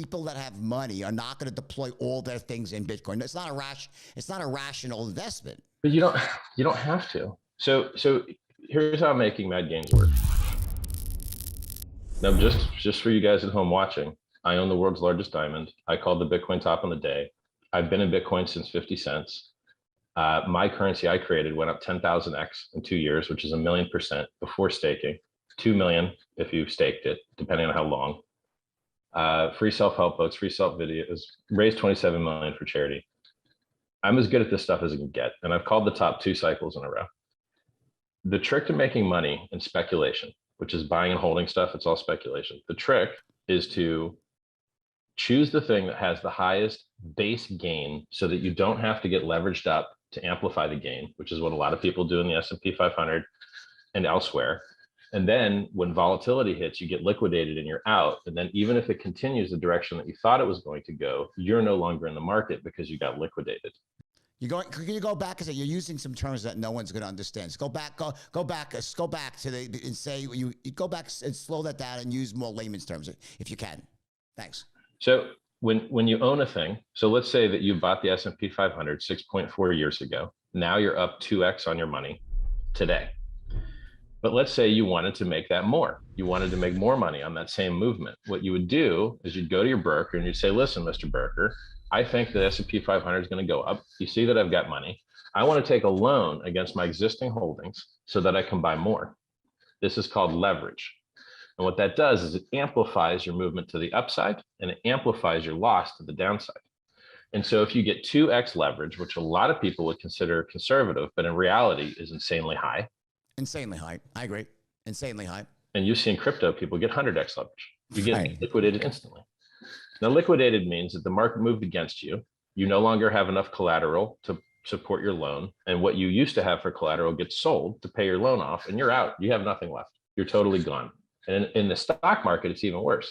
people that have money are not going to deploy all their things in Bitcoin. It's not a rational investment. But you don't have to. So here's how making mad gains work. Now, just for you guys at home watching, I own the world's largest diamond. I called the Bitcoin top on the day. I've been in Bitcoin since 50 cents. My currency I created went up 10,000x in 2 years, which is 1,000,000% before staking. 2 million if you staked it, depending on how long. Free self-help books, free self videos, raised 27 million for charity. I'm as good at this stuff as I can get, and I've called the top 2 cycles in a row. The trick to making money in speculation, which is buying and holding stuff, it's all speculation. The trick is to choose the thing that has the highest base gain so that you don't have to get leveraged up to amplify the gain, which is what a lot of people do in the S&P 500 and elsewhere. And then when volatility hits, you get liquidated and you're out. And then even if it continues the direction that you thought it was going to go, you're no longer in the market because you got liquidated. Can you go back and say you're using some terms that no one's going to understand? So go back to and say you go back and slow that down and use more layman's terms if you can. Thanks. So when you own a thing, so let's say that you bought the S&P 500 6.4 years ago. Now you're up 2x on your money today. But let's say you wanted to make that more. You wanted to make more money on that same movement. What you would do is you'd go to your broker and you'd say, listen, Mr. Broker, I think the S&P 500 is going to go up. You see that I've got money. I want to take a loan against my existing holdings so that I can buy more. This is called leverage. And what that does is it amplifies your movement to the upside and it amplifies your loss to the downside. And so if you get 2x leverage, which a lot of people would consider conservative, but in reality is insanely high. Insanely high. I agree. Insanely high. And you see in crypto, people get 100x leverage. You get liquidated instantly. Now, liquidated means that the market moved against you. You no longer have enough collateral to support your loan. And what you used to have for collateral gets sold to pay your loan off, and you're out. You have nothing left. You're totally gone. And in the stock market, it's even worse.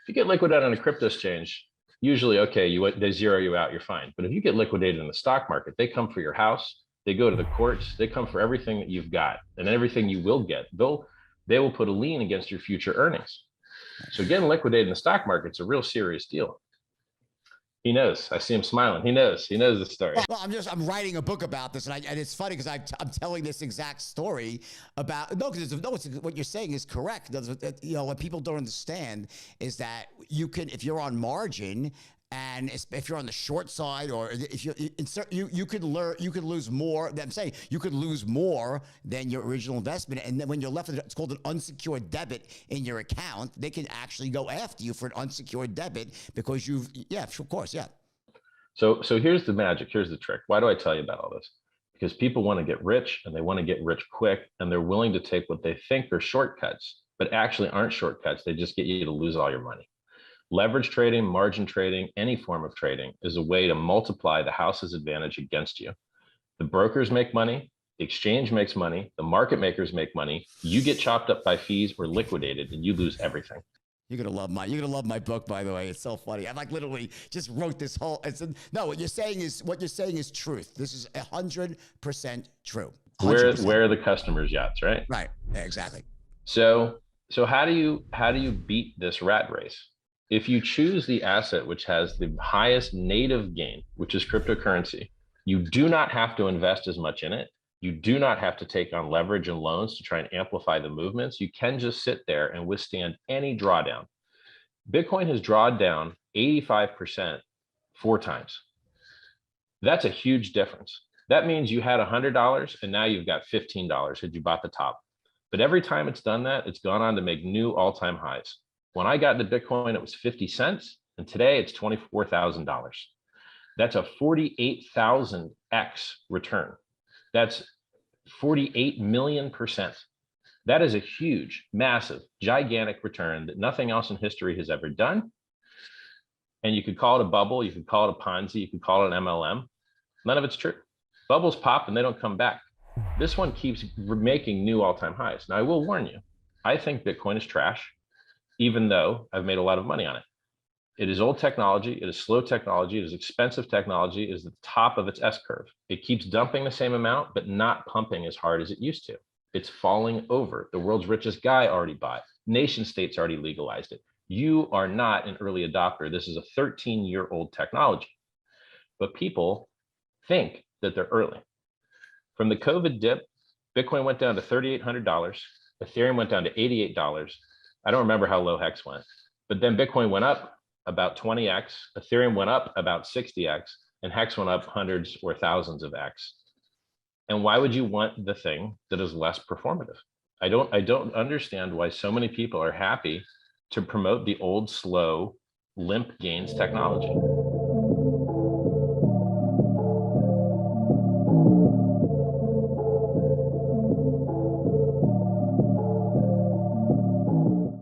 If you get liquidated on a crypto exchange, usually, okay, they zero you out, you're fine. But if you get liquidated in the stock market, they come for your house. They go to the courts. They come for everything that you've got and everything you will get. They will put a lien against your future earnings. So getting liquidated in the stock market's a real serious deal. He knows. I see him smiling. He knows the story. Well, I'm writing a book about this, and it's funny because I'm telling this exact story about what you're saying is correct. You know, what people don't understand is that you can, if you're on margin, and if you're on the short side, or if you could lose more. I'm saying you could lose more than your original investment, and then when you're left with it's called an unsecured debit in your account, they can actually go after you for an unsecured debit because of course. So here's the magic. Here's the trick. Why do I tell you about all this? Because people want to get rich and they want to get rich quick, and they're willing to take what they think are shortcuts, but actually aren't shortcuts. They just get you to lose all your money. Leverage trading, margin trading, any form of trading is a way to multiply the house's advantage against you. The brokers make money, the exchange makes money, the market makers make money. You get chopped up by fees or liquidated, and you lose everything. You're gonna love my book, by the way. It's so funny. I literally just wrote this whole. No, what you're saying is truth. This is 100% true. 100%. Where are the customers' yachts, right? Right. Yeah, exactly. So how do you beat this rat race? If you choose the asset which has the highest native gain, which is cryptocurrency, you do not have to invest as much in it. You do not have to take on leverage and loans to try and amplify the movements. You can just sit there and withstand any drawdown. Bitcoin has drawn down 85% 4 times. That's a huge difference. That means you had $100 and now you've got $15 had you bought the top. But every time it's done that, it's gone on to make new all-time highs. When I got into Bitcoin, it was 50 cents, and today it's $24,000. That's a 48,000x return. That's 48 million%. That is a huge, massive, gigantic return that nothing else in history has ever done. And you could call it a bubble, you could call it a Ponzi, you could call it an MLM. None of it's true. Bubbles pop and they don't come back. This one keeps making new all-time highs. Now, I will warn you, I think Bitcoin is trash, even though I've made a lot of money on it. It is old technology, it is slow technology, it is expensive technology, it is the top of its S-curve. It keeps dumping the same amount, but not pumping as hard as it used to. It's falling over. The world's richest guy already bought. Nation states already legalized it. You are not an early adopter. This is a 13-year-old technology, but people think that they're early. From the COVID dip, Bitcoin went down to $3,800. Ethereum went down to $88. I don't remember how low Hex went, but then Bitcoin went up about 20x, Ethereum went up about 60x, and Hex went up hundreds or thousands of X. And why would you want the thing that is less performative? I don't understand why so many people are happy to promote the old, slow, limp gains technology.